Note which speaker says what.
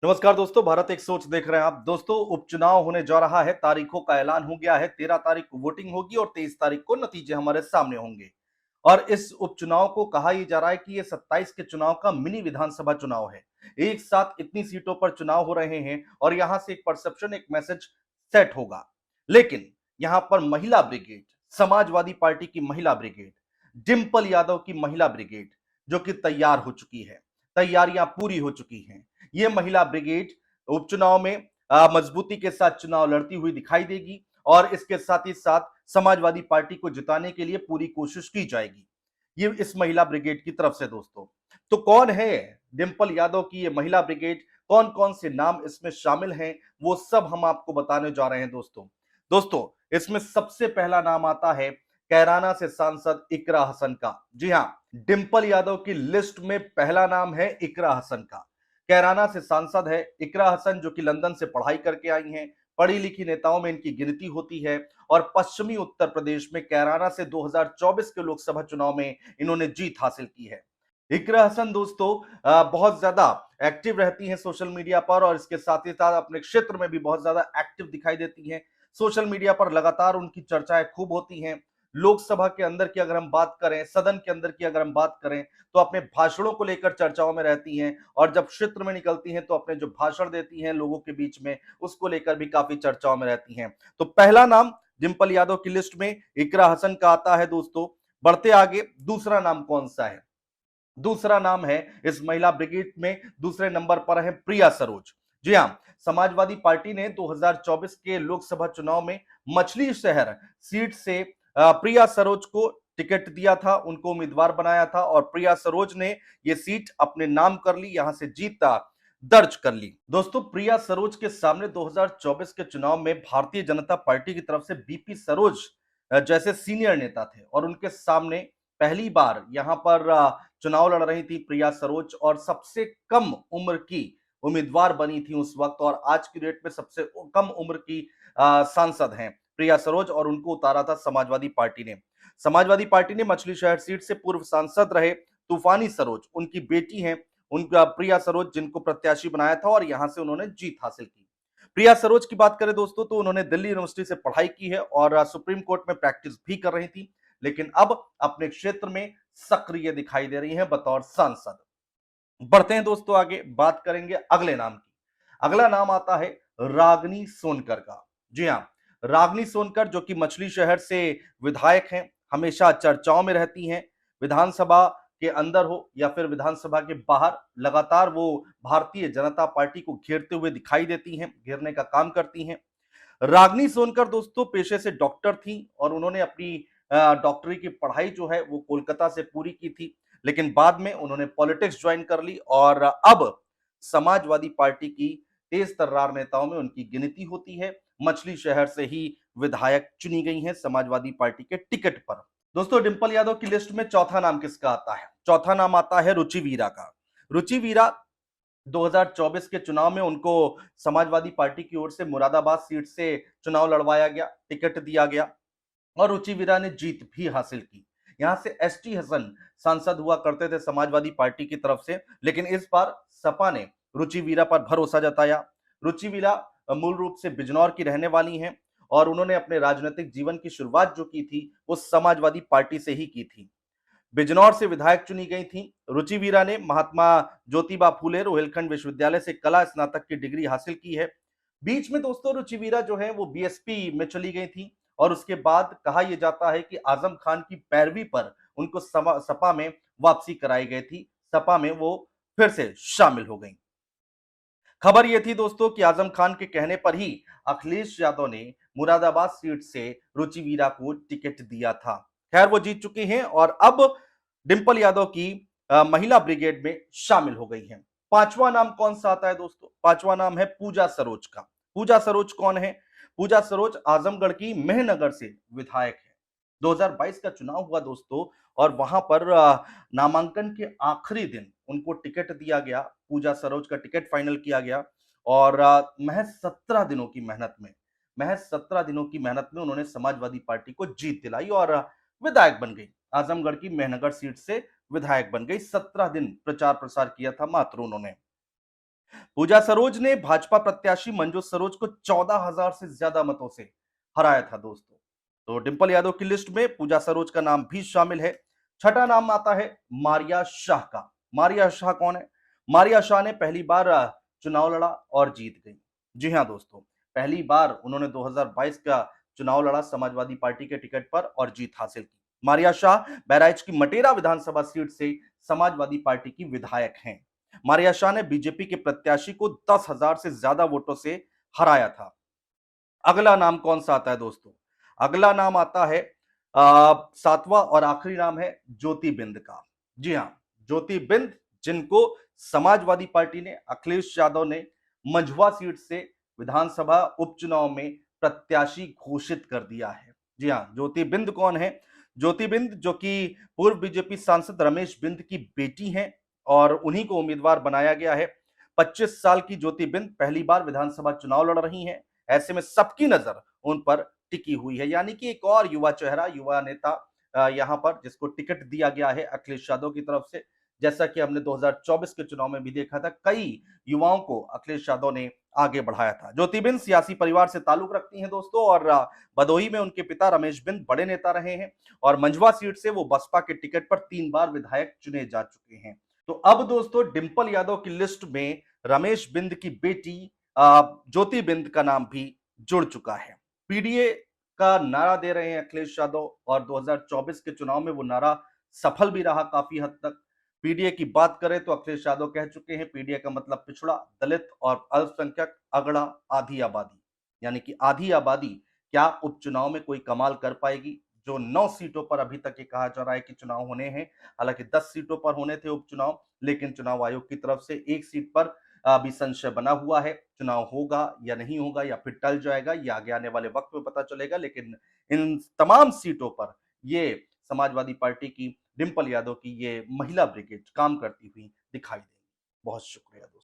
Speaker 1: नमस्कार दोस्तों, भारत एक सोच देख रहे हैं आप। दोस्तों, उपचुनाव होने जा रहा है। तारीखों का ऐलान हो गया है। 13 तारीख को वोटिंग होगी और 23 तारीख को नतीजे हमारे सामने होंगे। और इस उपचुनाव को कहा यह जा रहा है कि ये 27 के चुनाव का मिनी विधानसभा चुनाव है। एक साथ इतनी सीटों पर चुनाव हो रहे हैं और यहां से एक परसेप्शन, एक मैसेज सेट होगा। लेकिन यहां पर महिला ब्रिगेड, समाजवादी पार्टी की महिला ब्रिगेड, डिंपल यादव की महिला ब्रिगेड जो कि तैयार हो चुकी है, तैयारियां पूरी हो चुकी हैं। ये महिला ब्रिगेड उपचुनाव में मजबूती के साथ चुनाव लड़ती हुई दिखाई देगी और इसके साथ ही साथ समाजवादी पार्टी को जिताने के लिए पूरी कोशिश की जाएगी। ये इस महिला ब्रिगेड की तरफ से दोस्तों। तो कौन है डिंपल यादव की ये महिला ब्रिगेड, कौन कौन से नाम इसमें शामिल हैं, वो सब हम आपको बताने जा रहे हैं दोस्तों। दोस्तों, इसमें सबसे पहला नाम आता है कैराना से सांसद इकरा हसन का। जी हां, डिंपल यादव की लिस्ट में पहला नाम है इकरा हसन का। कैराना से सांसद है इकरा हसन, जो कि लंदन से पढ़ाई करके आई हैं। पढ़ी लिखी नेताओं में इनकी गिनती होती है और पश्चिमी उत्तर प्रदेश में कैराना से 2024 के लोकसभा चुनाव में इन्होंने जीत हासिल की है। इकरा हसन दोस्तों बहुत ज्यादा एक्टिव रहती हैं सोशल मीडिया पर और इसके साथ ही साथ अपने क्षेत्र में भी बहुत ज्यादा एक्टिव दिखाई देती हैं। सोशल मीडिया पर लगातार उनकी चर्चाएं खूब होती हैं। लोकसभा के अंदर की अगर हम बात करें, सदन के अंदर की अगर हम बात करें, तो अपने भाषणों को लेकर चर्चाओं में रहती हैं और जब क्षेत्र में निकलती हैं तो अपने जो भाषण देती हैं लोगों के बीच में, उसको लेकर भी काफी चर्चाओं में रहती हैं। तो पहला नाम डिंपल यादव की लिस्ट में इकरा हसन का आता है दोस्तों। बढ़ते आगे, दूसरा नाम कौन सा है? दूसरा नाम है इस महिला ब्रिगेड में, दूसरे नंबर पर है प्रिया सरोज। जी हां, समाजवादी पार्टी ने 2024 के लोकसभा चुनाव में मछली शहर सीट से प्रिया सरोज को टिकट दिया था, उनको उम्मीदवार बनाया था और प्रिया सरोज ने यह सीट अपने नाम कर ली, यहां से जीत दर्ज कर ली। दोस्तों, प्रिया सरोज के सामने 2024 के चुनाव में भारतीय जनता पार्टी की तरफ से बीपी सरोज जैसे सीनियर नेता थे और उनके सामने पहली बार यहां पर चुनाव लड़ रही थी प्रिया सरोज और सबसे कम उम्र की उम्मीदवार बनी थी उस वक्त और आज की डेट में सबसे कम उम्र की सांसद हैं प्रिया सरोज और उनको उतारा था समाजवादी पार्टी ने। समाजवादी पार्टी ने मछली शहर सीट से पूर्व सांसद रहे तूफानी सरोज, उनकी बेटी हैं उनका प्रिया सरोज, जिनको प्रत्याशी बनाया था और यहां से उन्होंने जीत हासिल की। प्रिया सरोज की बात करें दोस्तों तो उन्होंने दिल्ली यूनिवर्सिटी से पढ़ाई की है और सुप्रीम कोर्ट में प्रैक्टिस भी कर रही थी, लेकिन अब अपने क्षेत्र में सक्रिय दिखाई दे रही हैं बतौर सांसद। बढ़ते हैं दोस्तों आगे, बात करेंगे अगले नाम की। अगला नाम आता है रागनी सोनकर का। जी हां, रागनी सोनकर जो कि मछली शहर से विधायक हैं, हमेशा चर्चाओं में रहती हैं। विधानसभा के अंदर हो या फिर विधानसभा के बाहर, लगातार वो भारतीय जनता पार्टी को घेरते हुए दिखाई देती हैं, घेरने का काम करती हैं। रागनी सोनकर दोस्तों पेशे से डॉक्टर थी और उन्होंने अपनी डॉक्टरी की पढ़ाई जो है वो कोलकाता से पूरी की थी, लेकिन बाद में उन्होंने पॉलिटिक्स ज्वाइन कर ली और अब समाजवादी पार्टी की तेज तर्रार नेताओं में उनकी गिनती होती है। मछली शहर से ही विधायक चुनी गई हैं समाजवादी पार्टी के टिकट पर। दोस्तों, डिंपल यादव की लिस्ट में चौथा नाम किसका आता है? चौथा नाम आता है रुचि वीरा का। रुचि वीरा 2024 के चुनाव में उनको समाजवादी पार्टी की ओर से मुरादाबाद सीट से चुनाव लड़वाया गया, टिकट दिया गया और रुचि वीरा ने जीत भी हासिल की। यहां से एसटी हसन सांसद हुआ करते थे समाजवादी पार्टी की तरफ से, लेकिन इस बार सपा ने रुचि वीरा पर भरोसा जताया। रुचि वीरा मूल रूप से बिजनौर की रहने वाली हैं और उन्होंने अपने राजनीतिक जीवन की शुरुआत जो की थी वो समाजवादी पार्टी से ही की थी। बिजनौर से विधायक चुनी गई थी। रुचि वीरा ने महात्मा ज्योतिबा फूले रोहिलखंड विश्वविद्यालय से कला स्नातक की डिग्री हासिल की है। बीच में दोस्तों रुचि वीरा जो है वो बीएसपी में चली गई थी और उसके बाद कहा यह जाता है कि आजम खान की पैरवी पर उनको सपा में वापसी कराई गई थी। सपा में वो फिर से शामिल हो गई। खबर यह थी दोस्तों कि आजम खान के कहने पर ही अखिलेश यादव ने मुरादाबाद सीट से रुचि वीरा को टिकट दिया था। खैर, वो जीत चुकी हैं और अब डिंपल यादव की महिला ब्रिगेड में शामिल हो गई हैं। पांचवा नाम कौन सा आता है दोस्तों? पांचवा नाम है पूजा सरोज का। पूजा सरोज कौन है? पूजा सरोज आजमगढ़ की मेहनगर से विधायक है। 2022 का चुनाव हुआ दोस्तों और वहां पर नामांकन के आखिरी दिन उनको टिकट दिया गया। पूजा सरोज का टिकट फाइनल किया गया और महज 17 दिनों की मेहनत में, महज 17 दिनों की मेहनत में उन्होंने समाजवादी पार्टी को जीत दिलाई और विधायक बन गई। आजमगढ़ की मेहनगर सीट से विधायक बन गई। 17 दिन प्रचार प्रसार किया था मात्र उन्होंने। पूजा सरोज ने भाजपा प्रत्याशी मंजू सरोज को 14,000 से ज्यादा मतों से हराया था दोस्तों। तो डिंपल यादव की लिस्ट में पूजा सरोज का नाम भी शामिल है। छठा नाम आता है मारिया शाह का। मारिया शाह कौन है? मारिया शाह ने पहली बार चुनाव लड़ा और जीत गई। जी हां दोस्तों, पहली बार उन्होंने 2022 का चुनाव लड़ा समाजवादी पार्टी के टिकट पर और जीत हासिल की। मारिया शाह बहराइच की मटेरा विधानसभा सीट से समाजवादी पार्टी की विधायक हैं। मारिया शाह ने बीजेपी के प्रत्याशी को 10,000 से ज्यादा वोटों से हराया था। अगला नाम कौन सा आता है दोस्तों? अगला नाम आता है सातवां और आखिरी नाम है ज्योति बिंद का। जी हां, ज्योति बिंद, जिनको समाजवादी पार्टी ने, अखिलेश यादव ने मंझुआ सीट से विधानसभा उपचुनाव में प्रत्याशी घोषित कर दिया है। जी हां, ज्योति बिंद कौन है? ज्योति बिंद जो कि पूर्व बीजेपी सांसद रमेश बिंद की बेटी हैं और उन्हीं को उम्मीदवार बनाया गया है। 25 साल की ज्योति बिंद पहली बार विधानसभा चुनाव लड़ रही हैं। ऐसे में सबकी नजर उन पर टिकी हुई है, यानी कि एक और युवा चेहरा, युवा नेता यहां पर, जिसको टिकट दिया गया है अखिलेश यादव की तरफ से। जैसा कि हमने 2024 के चुनाव में भी देखा था, कई युवाओं को अखिलेश यादव ने आगे बढ़ाया था। ज्योति बिंद सियासी परिवार से ताल्लुक रखती हैं दोस्तों और भदोही में उनके पिता रमेश बिंद बड़े नेता रहे हैं और मंझवा सीट से वो बसपा के टिकट पर 3 बार विधायक चुने जा चुके हैं। तो अब दोस्तों डिंपल यादव की लिस्ट में रमेश बिंद की बेटी ज्योति बिंद का नाम भी जुड़ चुका है। पीडीए का नारा दे रहे हैं अखिलेश यादव और 2024 के चुनाव में वो नारा सफल भी रहा काफी हद तक। पीडीए की बात करें तो अखिलेश यादव कह चुके हैं पीडीए का मतलब पिछड़ा, दलित और अल्पसंख्यक, अगड़ा, आधी आबादी। यानी कि आधी आबादी क्या उपचुनाव में कोई कमाल कर पाएगी? जो 9 सीटों पर अभी तक ये कहा जा रहा है कि चुनाव होने हैं, हालांकि 10 सीटों पर होने थे उपचुनाव, लेकिन चुनाव आयोग की तरफ से एक सीट पर अभी संशय बना हुआ है। चुनाव होगा या नहीं होगा या फिर टल जाएगा, ये आगे आने वाले वक्त में पता चलेगा। लेकिन इन तमाम सीटों पर ये समाजवादी पार्टी की, डिंपल यादव की ये महिला ब्रिगेड काम करती हुई दिखाई देगी। बहुत शुक्रिया दोस्तों।